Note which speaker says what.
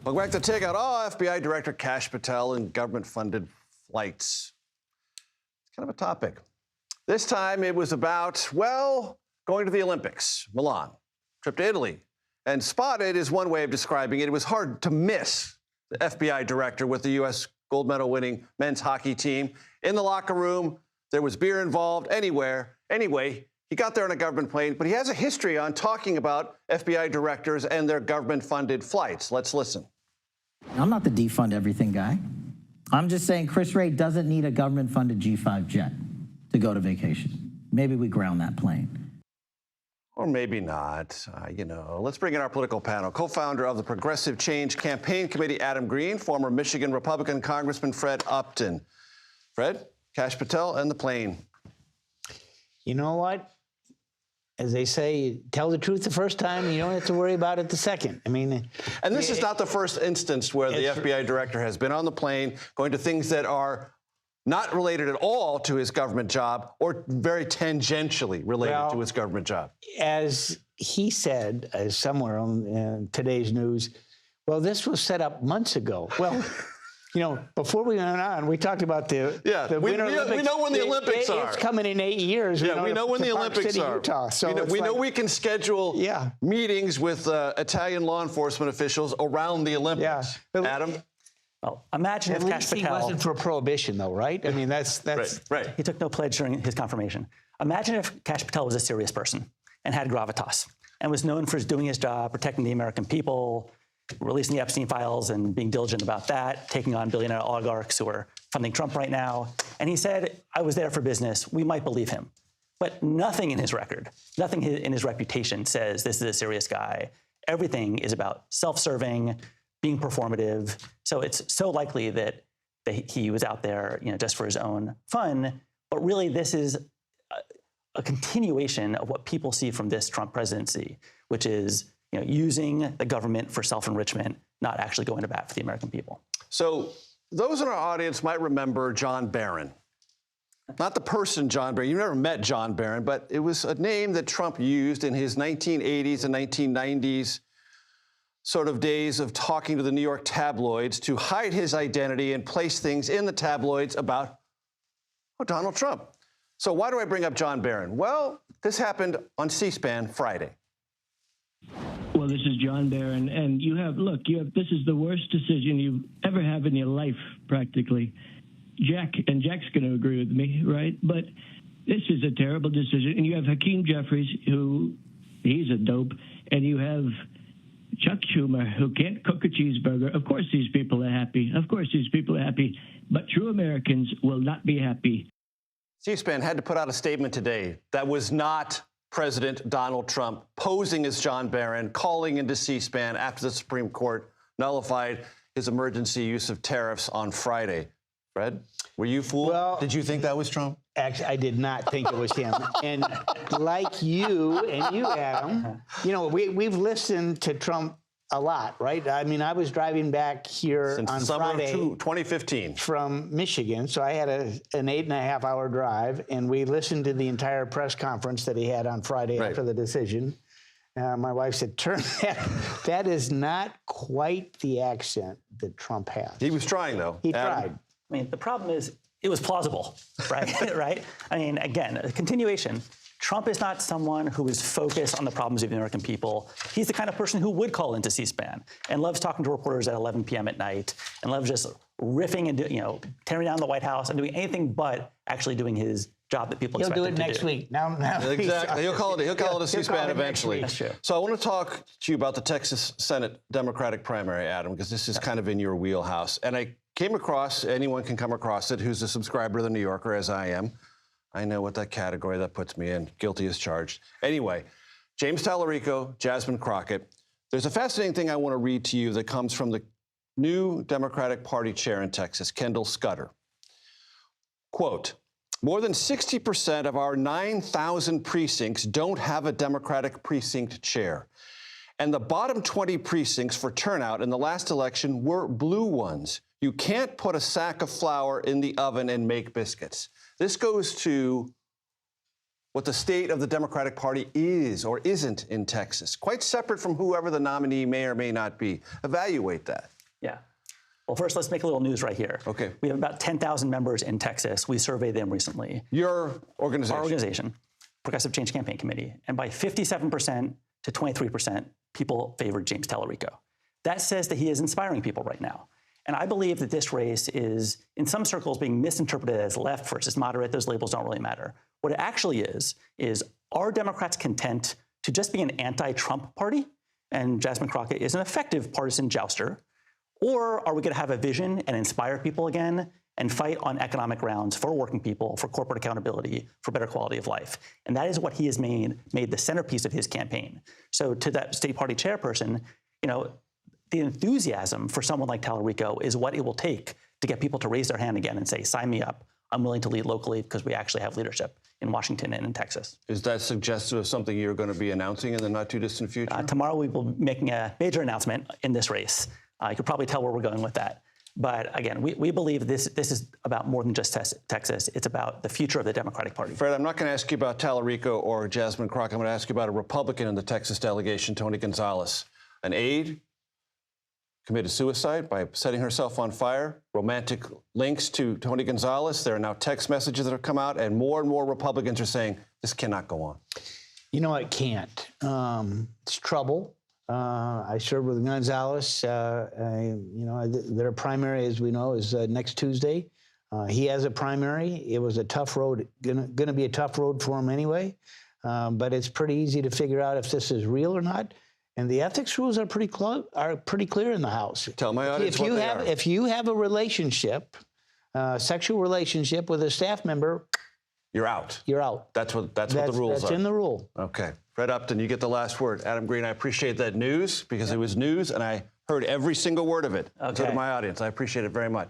Speaker 1: Welcome back to Take Out All. FBI Director Kash Patel and government-funded flights. It's kind of a topic. This time it was about, well, going to the Olympics, Milan, trip to Italy. And spotted is one way of describing it. It was hard to miss the FBI director with the U.S. gold medal winning men's hockey team. In the locker room, there was beer involved, Anyway, he got there on a government plane, but he has a history on talking about FBI directors and their government-funded flights. Let's listen.
Speaker 2: I'm not the defund everything guy. I'm just saying Chris Wray doesn't need a government-funded G5 jet to go to vacation. Maybe we ground that plane.
Speaker 1: Or maybe not. Let's bring in our political panel. Co-founder of the Progressive Change Campaign Committee, Adam Green, former Michigan Republican Congressman Fred Upton. Fred, Kash Patel, and the plane.
Speaker 3: You know what? As they say, you tell the truth the first time, and you don't have to worry about it the second.
Speaker 1: And this is not the first instance where the FBI director has been on the plane going to things that are not related at all to his government job or very tangentially related to his government job.
Speaker 3: As he said, somewhere on today's news, well, this was set up months ago. Well, before we went on, we talked about the Winter Olympics.
Speaker 1: We know when the Olympics are.
Speaker 3: It's coming in 8 years.
Speaker 1: Yeah, we know when the Olympics are.
Speaker 3: Utah, so
Speaker 1: we know we can schedule meetings with Italian law enforcement officials around the Olympics. Yeah. Adam?
Speaker 4: Well, imagine if Kash Patel...
Speaker 3: he wasn't for prohibition, though, right? I mean, that's...
Speaker 1: Right.
Speaker 4: He took no pledge during his confirmation. Imagine if Kash Patel was a serious person and had gravitas and was known for doing his job, protecting the American people, releasing the Epstein files and being diligent about that, taking on billionaire oligarchs who are funding Trump right now. And he said, I was there for business. We might believe him. But nothing in his record, nothing in his reputation says this is a serious guy. Everything is about self-serving, being performative. So it's so likely that he was out there, just for his own fun. But really, this is a continuation of what people see from this Trump presidency, which is using the government for self-enrichment, not actually going to bat for the American people.
Speaker 1: So those in our audience might remember John Barron. Not the person John Barron. You've never met John Barron, but it was a name that Trump used in his 1980s and 1990s sort of days of talking to the New York tabloids to hide his identity and place things in the tabloids about Donald Trump. So why do I bring up John Barron? Well, this happened on C-SPAN Friday.
Speaker 5: Well, this is John Barron, and this is the worst decision you ever have in your life, practically. Jack's going to agree with me, right? But this is a terrible decision. And you have Hakeem Jeffries, he's a dope, and you have Chuck Schumer, who can't cook a cheeseburger. Of course these people are happy. But true Americans will not be happy.
Speaker 1: C-SPAN had to put out a statement today that was not President Donald Trump posing as John Barron, calling into C-SPAN after the Supreme Court nullified his emergency use of tariffs on Friday. Fred, were you fooled?
Speaker 3: Well,
Speaker 1: did you think that was Trump?
Speaker 3: Actually, I did not think it was him. And like you and you, Adam, we've listened to Trump a lot, right? I mean, I was driving back here
Speaker 1: since
Speaker 3: on
Speaker 1: summer
Speaker 3: Friday
Speaker 1: 2015
Speaker 3: from Michigan, so I had an 8.5-hour drive, and we listened to the entire press conference that he had on Friday after the decision. My wife said, that is not quite the accent that Trump has.
Speaker 1: He was trying, though.
Speaker 3: He tried.
Speaker 4: I mean, the problem is it was plausible, right? Right? I mean, again, a continuation. Trump is not someone who is focused on the problems of the American people. He's the kind of person who would call into C-SPAN and loves talking to reporters at 11 p.m. at night and loves just riffing and tearing down the White House and doing anything but actually doing his job that people expect him to do.
Speaker 3: He'll do it next week. Now
Speaker 1: exactly. He'll call it a C-SPAN eventually.
Speaker 4: That's true.
Speaker 1: So I want to talk to you about the Texas Senate Democratic primary, Adam, because this is kind of in your wheelhouse. And I came across, anyone can come across it, who's a subscriber to the New Yorker, as I am. I know what that category that puts me in. Guilty as charged. Anyway, James Tallarico, Jasmine Crockett. There's a fascinating thing I want to read to you that comes from the new Democratic Party chair in Texas, Kendall Scudder. Quote, more than 60% of our 9,000 precincts don't have a Democratic precinct chair. And the bottom 20 precincts for turnout in the last election were blue ones. You can't put a sack of flour in the oven and make biscuits. This goes to what the state of the Democratic Party is or isn't in Texas, quite separate from whoever the nominee may or may not be. Evaluate that.
Speaker 4: Yeah. Well, first, let's make a little news right here.
Speaker 1: Okay.
Speaker 4: We have about 10,000 members in Texas. We surveyed them recently.
Speaker 1: Your organization.
Speaker 4: Our organization, Progressive Change Campaign Committee. And by 57% to 23%, people favored James Tallarico. That says that he is inspiring people right now. And I believe that this race is, in some circles, being misinterpreted as left versus moderate. Those labels don't really matter. What it actually is are Democrats content to just be an anti-Trump party? And Jasmine Crockett is an effective partisan jouster. Or are we going to have a vision and inspire people again and fight on economic grounds for working people, for corporate accountability, for better quality of life? And that is what he has made the centerpiece of his campaign. So to that state party chairperson, you know, the enthusiasm for someone like Tallarico is what it will take to get people to raise their hand again and say, sign me up. I'm willing to lead locally because we actually have leadership in Washington and in Texas.
Speaker 1: Is that suggestive of something you're going to be announcing in the not-too-distant future?
Speaker 4: Tomorrow we will be making a major announcement in this race. You could probably tell where we're going with that. But again, we believe this is about more than just Texas. It's about the future of the Democratic Party.
Speaker 1: Fred, I'm not going to ask you about Tallarico or Jasmine Crockett. I'm going to ask you about a Republican in the Texas delegation, Tony Gonzalez. An aide committed suicide by setting herself on fire. Romantic links to Tony Gonzalez. There are now text messages that have come out, and more Republicans are saying this cannot go on.
Speaker 3: You know, it can't. It's trouble. I served with Gonzalez. Their primary, as we know, is next Tuesday. He has a primary. It was a tough road, going to be a tough road for him anyway. But it's pretty easy to figure out if this is real or not. And the ethics rules are pretty clear in the House.
Speaker 1: Tell my audience what they are.
Speaker 3: If you have a relationship, sexual relationship with a staff member,
Speaker 1: you're out.
Speaker 3: You're out.
Speaker 1: That's what the rules are.
Speaker 3: That's in the rule.
Speaker 1: Okay. Fred Upton, you get the last word. Adam Green, I appreciate that news because it was news and I heard every single word of it.
Speaker 4: Okay.
Speaker 1: So to my audience, I appreciate it very much.